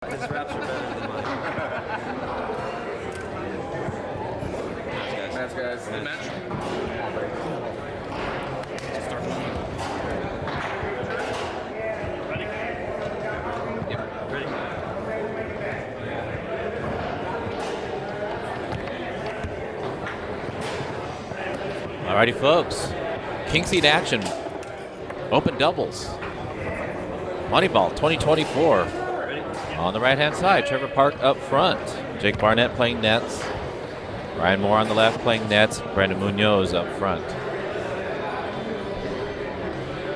His raps are better than mine. Match, guys. Good match. Start. Ready? Yep. Ready. Alrighty, folks. King seed action. Open doubles. Moneyball 2024. On the right-hand side, Trevor Park up front. Jake Barnett playing nets. Ryan Moore on the left playing nets. Brandon Muñoz up front.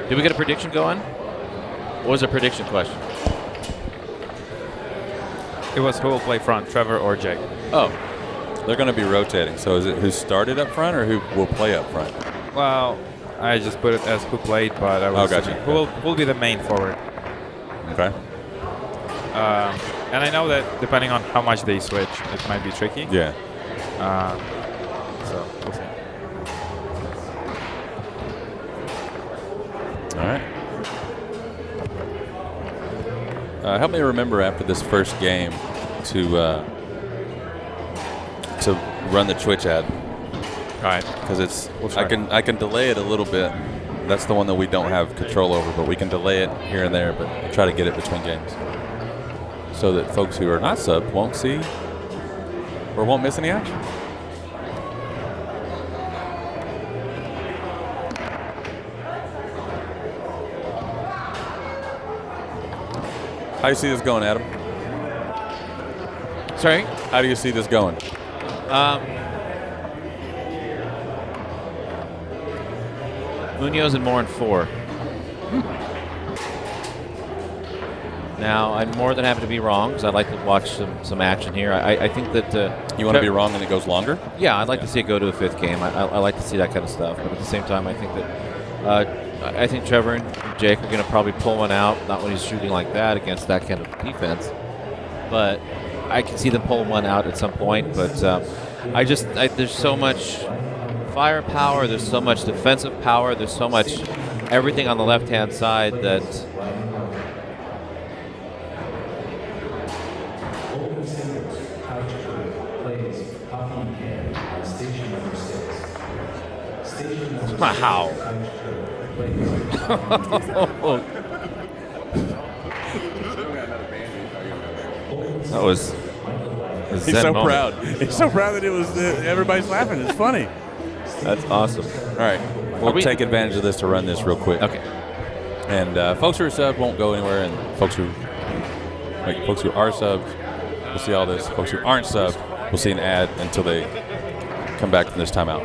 Did we get a prediction going? What was our prediction question? It was who will play front, Trevor or Jake. Oh, they're going to be rotating. So is it who started up front or who will play up front? Well, I just put it as who played, but I was gotcha. who will be the main forward. Okay. And I know that depending on how much they switch, it might be tricky. Yeah. So we'll see. All right. Help me remember after this first game to run the Twitch ad. All right. Because We'll try. I can delay it a little bit. That's the one that we don't have control over, but we can delay it here and there, but we'll try to get it between games so that folks who are not subbed won't see or won't miss any action. How do you see this going, Adam? Sorry? How do you see this going? Muñoz and Moore in 4. Now, I'm more than happy to be wrong because I'd like to watch some action here. I think that... You want to be wrong and it goes longer? Yeah, I'd like to see it go to a 5th game. I like to see that kind of stuff. But at the same time, I think that I think Trevor and Jake are going to probably pull one out, not when he's shooting like that against that kind of defense. But I can see them pulling one out at some point. But there's so much firepower, there's so much defensive power, there's so much everything on the left-hand side that... Wow. That was He's so proud. He's so proud that it was everybody's laughing. It's funny. That's awesome. All right. We'll take advantage of this to run this real quick. Okay. And folks who are subbed won't go anywhere, and folks who are subbed will see all this. Folks who aren't subbed will see an ad until they come back from this timeout.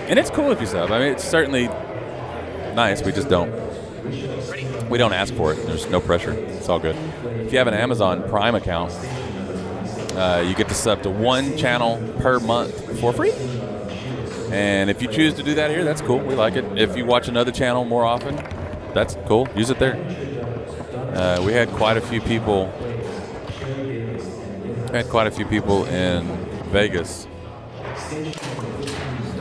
And it's cool if you sub. I mean, it's certainly nice. We just don't ask for it. There's no pressure. It's all good. If you have an Amazon Prime account, you get to sub to 1 channel per month for free. And if you choose to do that here, that's cool. We like it. If you watch another channel more often, that's cool. Use it there. We had quite a few people. In Vegas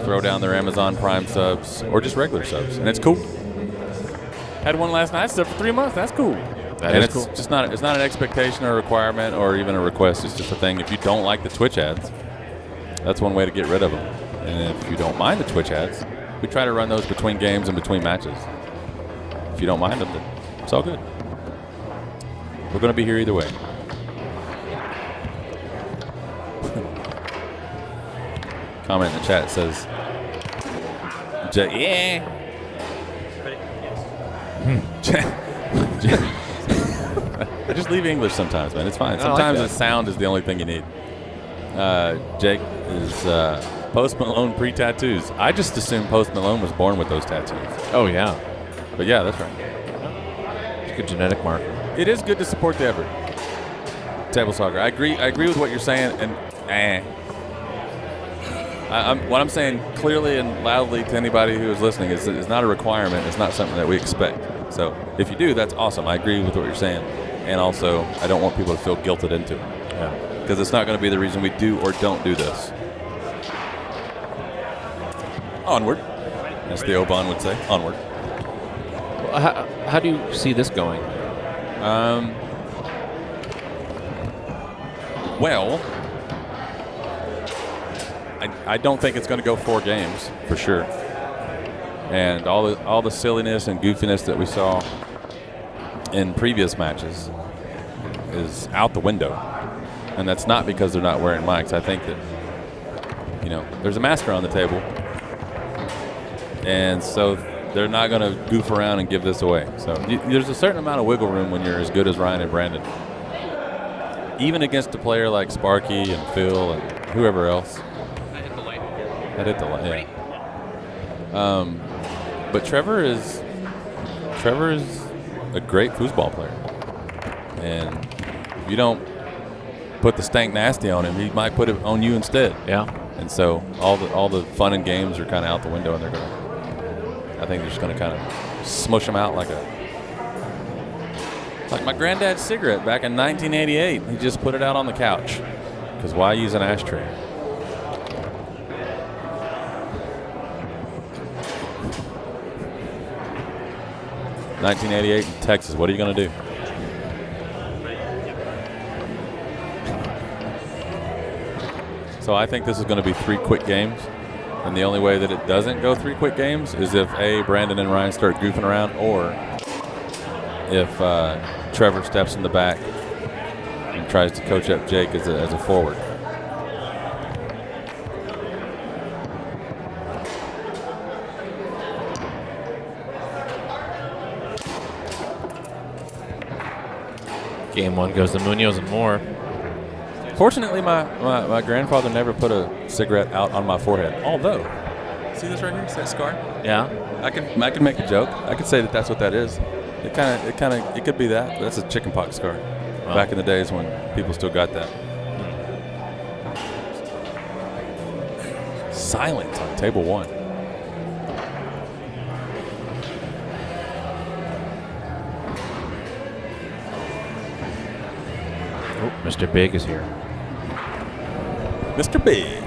throw down their Amazon Prime subs or just regular subs, and it's cool. Had one last night, subbed for 3 months. That's cool. It's cool. Just not. It's not an expectation or a requirement or even a request. It's just a thing. If you don't like the Twitch ads, that's one way to get rid of them. And if you don't mind the Twitch ads, we try to run those between games and between matches. If you don't mind them, then it's all good. We're going to be here either way. Comment in the chat says, yeah. I just leave English sometimes, man. It's fine. Sometimes the sound is the only thing you need. Jake is Post Malone pre-tattoos. I just assumed Post Malone was born with those tattoos. Oh, yeah. But yeah, that's right. It's a good genetic marker. It is good to support the effort. Table soccer. I agree with what you're saying, and what I'm saying clearly and loudly to anybody who is listening is it's not a requirement. It's not something that we expect. So if you do, that's awesome. I agree with what you're saying. And also, I don't want people to feel guilted into it. Yeah. Because it's not going to be the reason we do or don't do this. Onward. As the Oban would say. Onward. How do you see this going? well, I don't think it's going to go 4 games for sure. And all the silliness and goofiness that we saw in previous matches is out the window. And that's not because they're not wearing mics. I think that, there's a master on the table. And so they're not going to goof around and give this away. So there's a certain amount of wiggle room when you're as good as Ryan and Brandon. Even against a player like Sparky and Phil and whoever else. I hit the light, yeah. But Trevor is a great foosball player. And if you don't put the stank nasty on him, he might put it on you instead. Yeah. And so all the fun and games are kind of out the window, and I think they're just going to kind of smush them out like my granddad's cigarette back in 1988. He just put it out on the couch. Because why use an ashtray? '88 in Texas. What are you going to do? So I think this is going to be 3 quick games. And the only way that it doesn't go 3 quick games is if Brandon and Ryan start goofing around, or if Trevor steps in the back and tries to coach up Jake as a forward. Game 1 goes to Muñoz and Moore. Fortunately, my grandfather never put a cigarette out on my forehead. Although, see this right here? See that scar? Yeah. I could make a joke. I could say that that's what that is. It could be that. But that's a chickenpox scar. Wow. Back in the days when people still got that. Silence on table 1. Oh, Mr. Big is here. Mr. Big.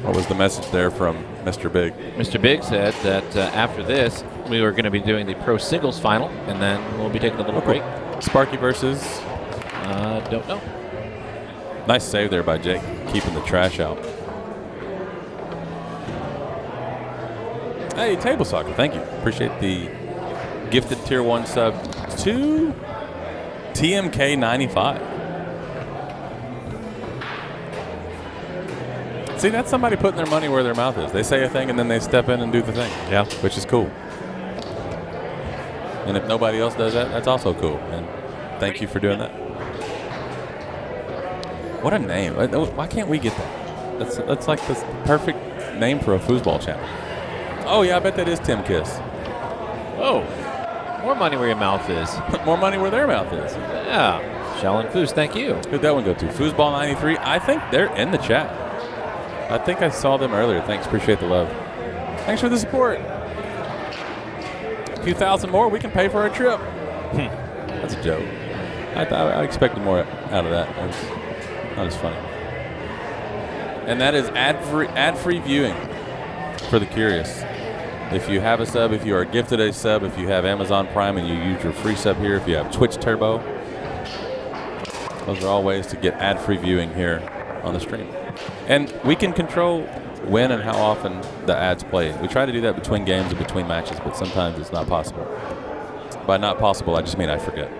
What was the message there from Mr. Big? Mr. Big said that after this, we were going to be doing the pro singles final, and then we'll be taking a little break. Sparky versus? Don't know. Nice save there by Jake, keeping the trash out. Hey, Table Soccer, thank you. Appreciate the gifted Tier 1 sub to TMK95. See, that's somebody putting their money where their mouth is. They say a thing and then they step in and do the thing. Yeah. Which is cool. And if nobody else does that, that's also cool. And thank you for doing that. What a name. Why can't we get that? That's like the perfect name for a foosball channel. Oh, yeah, I bet that is Tim Kiss. Oh, more money where your mouth is. More money where their mouth is. Yeah. Shell and Foos, thank you. Who'd that one go to? Foosball93. I think they're in the chat. I think I saw them earlier. Thanks. Appreciate the love. Thanks for the support. A few thousand more, we can pay for our trip. That's a joke. I expected more out of that. It was not as funny. And that is ad-free viewing for the curious. If you have a sub, if you are gifted a sub, if you have Amazon Prime and you use your free sub here, if you have Twitch Turbo, those are all ways to get ad-free viewing here on the stream. And we can control when and how often the ads play. We try to do that between games and between matches, but sometimes it's not possible. By not possible, I just mean I forget.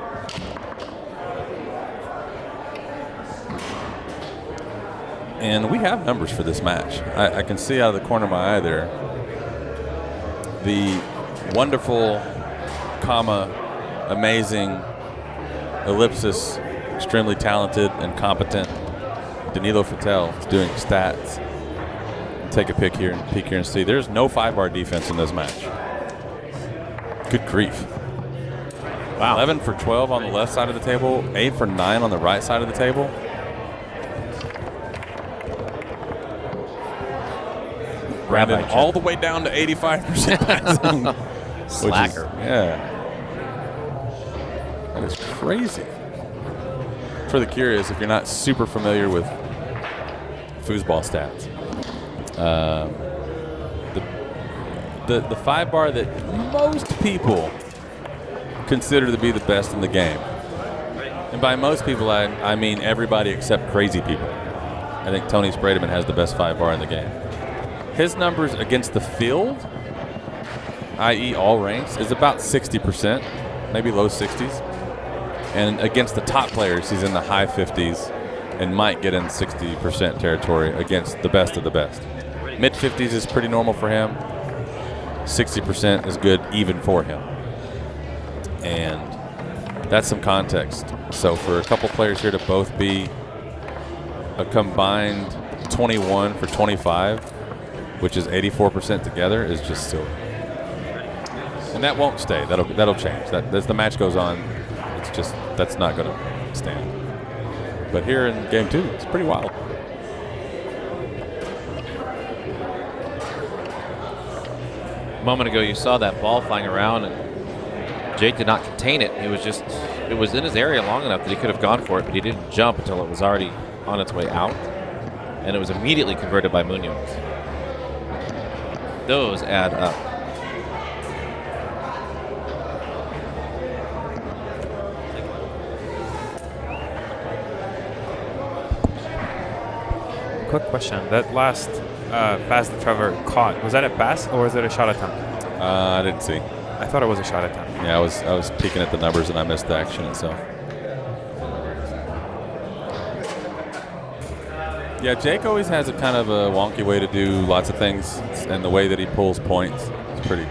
And we have numbers for this match. I can see out of the corner of my eye there the wonderful, amazing, ellipsis, extremely talented and competent Danilo Fattel is doing stats. Take a peek here and see. There's no 5-bar defense in this match. Good grief. Wow. 11 for 12 on the left side of the table, 8 for 9 on the right side of the table. Brandon all the way down to 85% passing. Slacker. Yeah. That is crazy. For the curious, if you're not super familiar with foosball stats, the 5-bar that most people consider to be the best in the game, and by most people I mean everybody except crazy people. I think Tony Sprademan has the best 5-bar in the game. His numbers against the field, i.e. all ranks, is about 60%, maybe low 60s. And against the top players, he's in the high 50s and might get in 60% territory against the best of the best. Mid 50s is pretty normal for him. 60% is good even for him. And that's some context. So for a couple players here to both be a combined 21 for 25, which is 84% together, is just silly. And that won't stay. That'll change. As the match goes on, it's just that's not going to stand. But here in game 2, it's pretty wild. A moment ago, you saw that ball flying around, and Jake did not contain it. It was in his area long enough that he could have gone for it, but he didn't jump until it was already on its way out, and it was immediately converted by Muñoz. Those add up. Quick question. That last pass that Trevor caught, was that a pass or was it a shot attempt? I didn't see. I thought it was a shot attempt. Yeah, I was peeking at the numbers and I missed the action itself. Yeah, Jake always has a kind of a wonky way to do lots of things, and the way that he pulls points is pretty.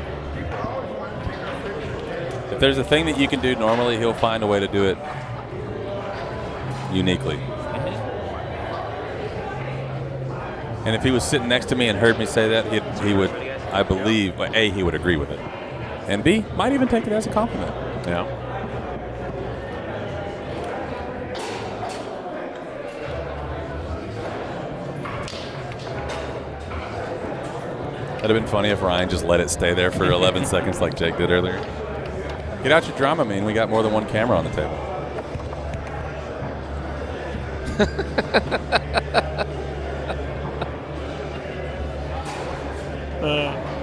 If there's a thing that you can do normally, he'll find a way to do it uniquely. And if he was sitting next to me and heard me say that, he would, I believe, A, he would agree with it, and B, might even take it as a compliment. Yeah. That'd have been funny if Ryan just let it stay there for 11 seconds like Jake did earlier. Get out your drama, man. We got more than one camera on the table.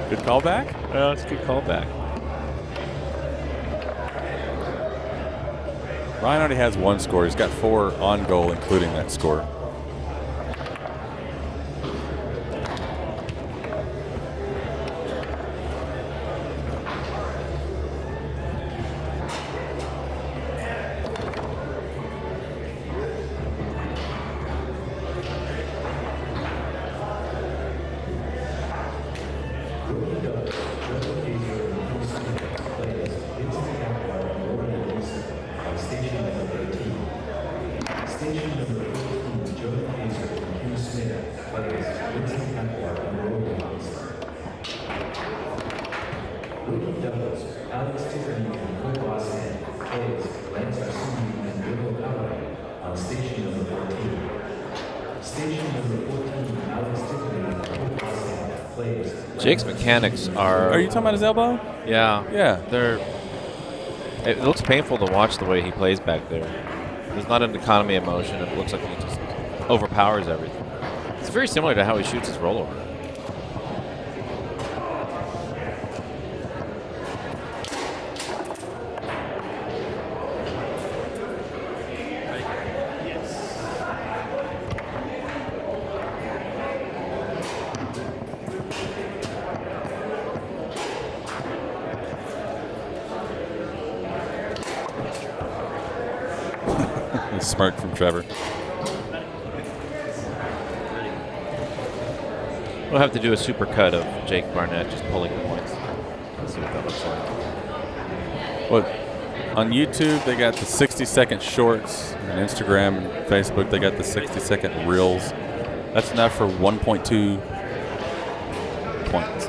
Good callback? Well, it's a good callback. Ryan already has one score. He's got 4 on goal, including that score. Jake's mechanics are. Are you talking about his elbow? Yeah. Yeah. It looks painful to watch the way he plays back there. There's not an economy of motion. It looks like he just overpowers everything. It's very similar to how he shoots his rollover. Smirk from Trevor. We'll have to do a super cut of Jake Barnett just pulling the points. Let's see what that looks like. Well, on YouTube, they got the 60-second shorts. On Instagram and Facebook, they got the 60-second reels. That's enough for 1.2 points.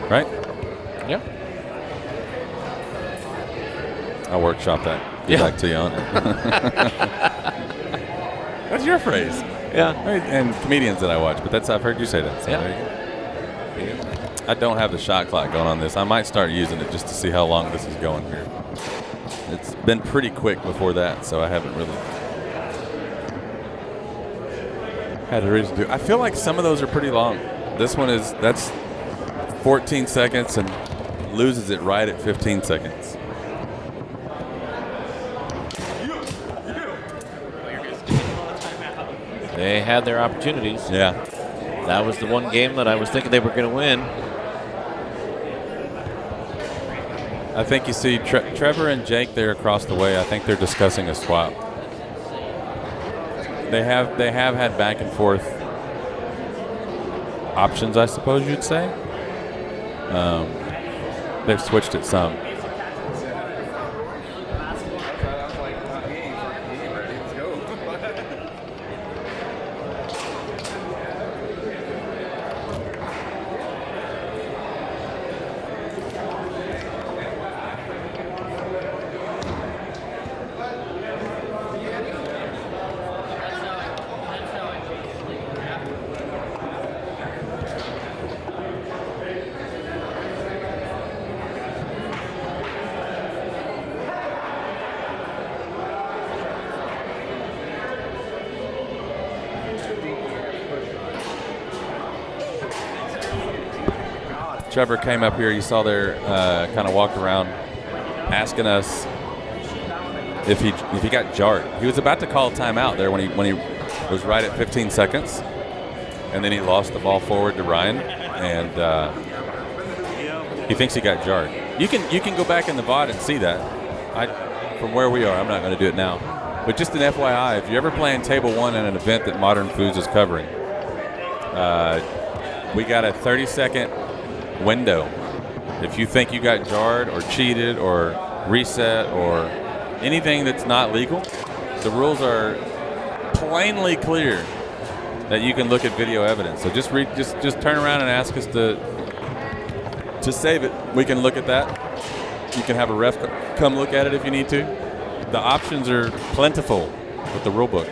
Right? Yeah. I'll workshop that. Get back to you on it. That's your phrase. Yeah. And comedians that I watch, but I've heard you say that. So Yeah. there you go. I don't have the shot clock going on this. I might start using it just to see how long this is going here. It's been pretty quick before that, so I haven't really had a reason to do. I feel like some of those are pretty long. This one that's 14 seconds and loses it right at 15 seconds. They had their opportunities. Yeah. That was the one game that I was thinking they were going to win. I think you see Trevor and Jake there across the way. I think they're discussing a swap. They have had back and forth options, I suppose you'd say. They've switched it some. Trevor came up here. You saw there, kind of walked around, asking us if he got jarred. He was about to call timeout there when he was right at 15 seconds, and then he lost the ball forward to Ryan, and he thinks he got jarred. You can go back in the VOD and see that. From where we are, I'm not going to do it now, but just an FYI, if you're ever playing Table 1 in an event that Modern Foods is covering, we got a 30-second window. If you think you got jarred or cheated or reset or anything that's not legal, the rules are plainly clear that you can look at video evidence. So just turn around and ask us to save it. We can look at that. You can have a ref come look at it if you need to. The options are plentiful with the rule book.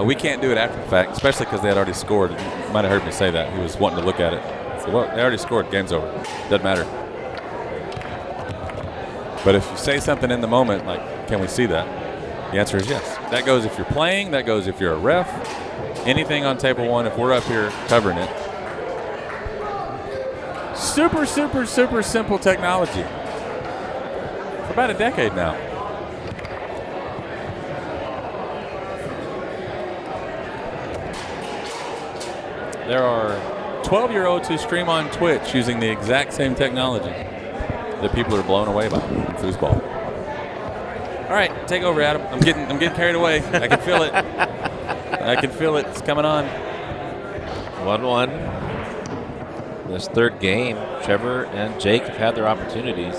We can't do it after the fact, especially because they had already scored. You might have heard me say that. He was wanting to look at it. So, well, they already scored. Game's over. Doesn't matter. But if you say something in the moment, like, can we see that? The answer is yes. That goes if you're playing. That goes if you're a ref. Anything on Table 1, if we're up here covering it. Super, super, super simple technology. For about a decade now. There are 12-year-olds who stream on Twitch using the exact same technology that people are blown away by in foosball. All right, take over, Adam. I'm getting carried away. I can feel it. I can feel it. It's coming on. 1-1. This third game, Trevor and Jake have had their opportunities.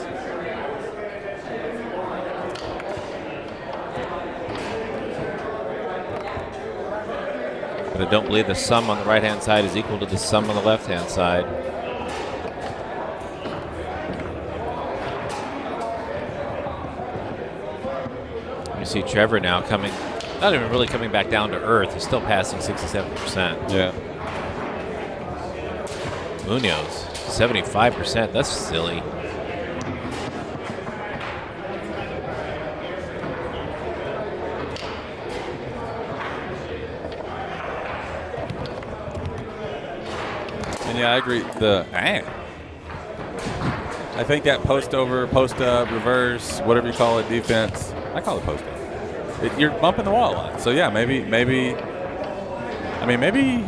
But I don't believe the sum on the right-hand side is equal to the sum on the left-hand side. You see Trevor now coming, not even really coming back down to earth. He's still passing 67%. Yeah. Muñoz, 75%. That's silly. Yeah, I agree. I think that post over, post up, reverse, whatever you call it, defense. I call it post up. You're bumping the wall a lot. So yeah, maybe he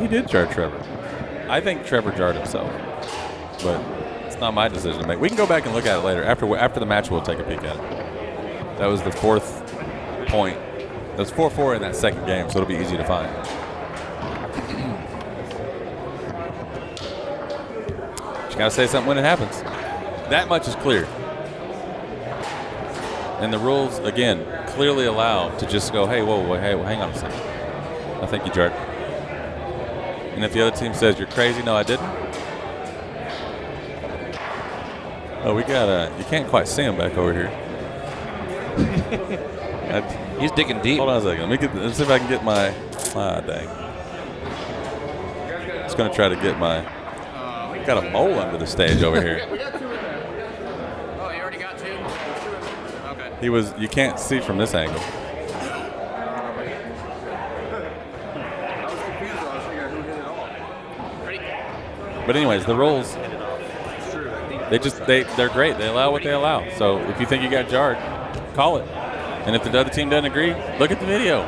did jar Trevor. I think Trevor jarred himself, but it's not my decision to make. We can go back and look at it later. After the match, we'll take a peek at it. That was the fourth point. It was 4-4 in that second game, so it'll be easy to find. You gotta say something when it happens. That much is clear. And the rules, again, clearly allow to just go, hey, whoa, hey, hang on a second. I think you jarred. And if the other team says you're crazy, no, I didn't. Oh, we got you can't quite see him back over here. He's digging deep. Hold on a second. Let's see if I can get my. Dang. Just gonna try to get my. Got a mole under the stage over here. Oh, you already got two? You can't see from this angle. I was confused. I was figuring who hit it all. But anyways, the rules, It's true. I think they're great. They allow what they allow. So if you think you got jarred, call it. And if the other team doesn't agree, look at the video.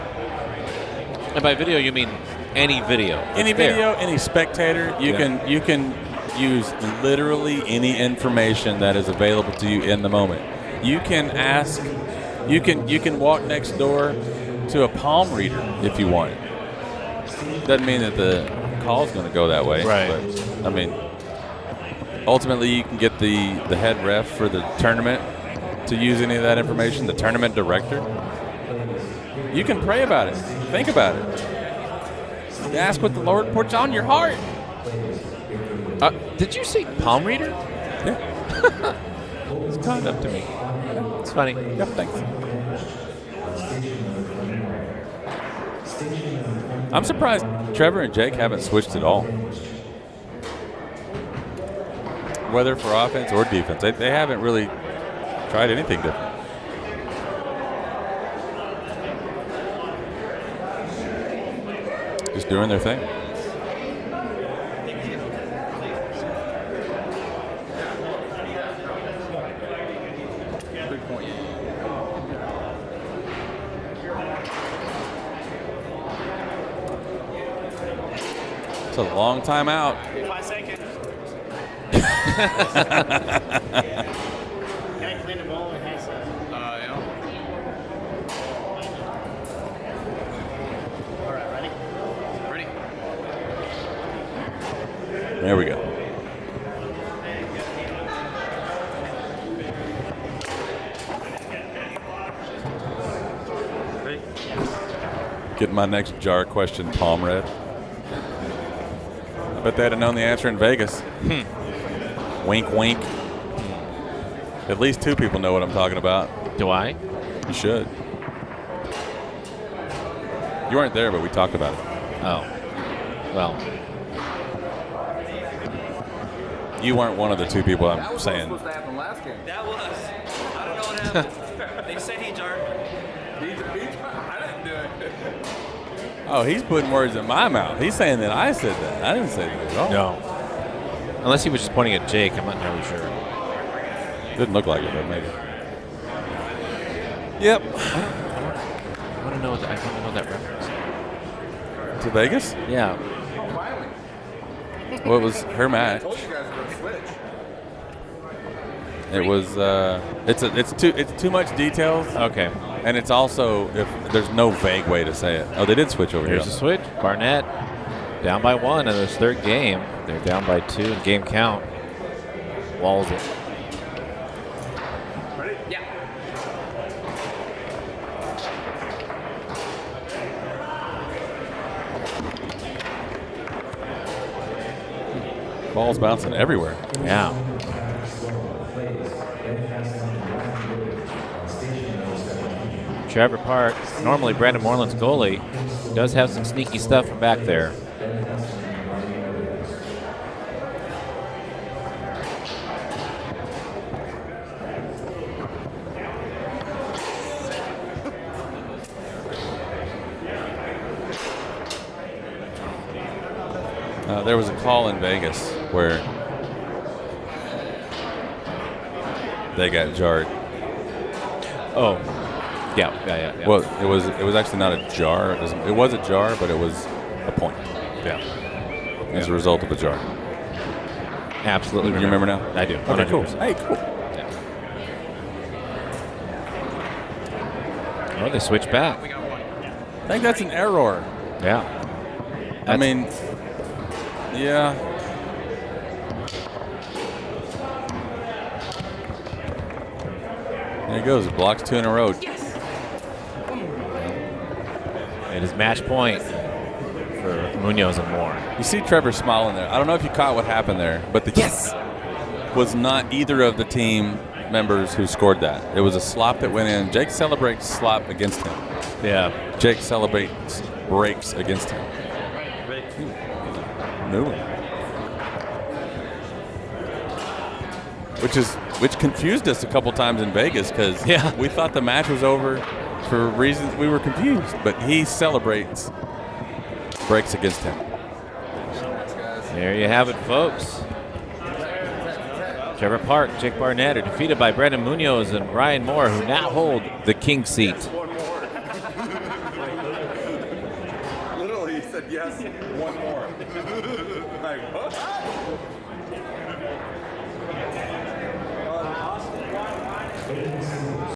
And by video, you mean any video. Any It's there. video, any spectator, you can use literally any information that is available to you in the moment. You can ask, you can walk next door to a palm reader if you want. Doesn't mean that the call's going to go that way. Right. But, I mean, ultimately you can get the head ref for the tournament to use any of that information, the tournament director. You can pray about it. Think about it. Ask what the Lord puts on your heart. Did you say palm reader? Yeah. It's kind up to me. It's funny. Yep, thanks. I'm surprised Trevor and Jake haven't switched at all. Whether for offense or defense. They haven't really tried anything different. Just doing their thing. good point. It's a long time out. 5 seconds. Can I clean the ball and has Yeah. All right, ready? There we go. Ready? Getting my next jar question palm read. I bet they'd have known the answer in Vegas. Wink, wink. At least 2 people know what I'm talking about. Do I? You should. You weren't there, but we talked about it. Oh. Well, You weren't one of the 2 people That I'm was saying. supposed to happen last game. That was. I don't know what happened. They said he jarred. I didn't do it. Oh, he's putting words in my mouth. He's saying that I said that. I didn't say that at all. no. Unless he was just pointing at Jake, I'm not entirely sure. Didn't look like it, but maybe. Yep. I want to know that reference. To Vegas? Yeah. Oh, finally. Well, it was her I match. told you guys we're going to switch. It was. It's too much details, Okay. and it's also if there's no vague way to say it. Oh, they did switch over Here's the here. switch. Barnett down by 1 in this 3rd game. They're down by 2 in game count. Walls it. Ready? Yeah. Ball's bouncing everywhere. Yeah. Trevor Park, normally Brandon Moreland's goalie, does have some sneaky stuff from back there. There was a call in Vegas where they got jarred. Oh, yeah. Well, it was actually not a jar. It was a jar, but it was a point. Yeah. As a result of a jar. Absolutely. You remember now? I do. Okay, cool. 100%. Hey, cool. Yeah. Oh, they switch back. I think that's an error. Yeah. I mean, yeah. There he goes. Blocks 2 in a row. It is match point for Muñoz and Moore. You see Trevor smiling there. I don't know if you caught what happened there, but the yes was not either of the team members who scored that. It was a slop that went in. Jake celebrates slop against him. Yeah. Jake celebrates breaks against him. New one. which confused us a couple times in Vegas because Yeah. we thought the match was over for reasons we were confused. But he celebrates breaks against him. There you have it, folks. Trevor Park, Jake Barnett are defeated by Brendan Muñoz and Ryan Moore, who now hold the king seat. One more. Literally, he said yes. One more. Like what?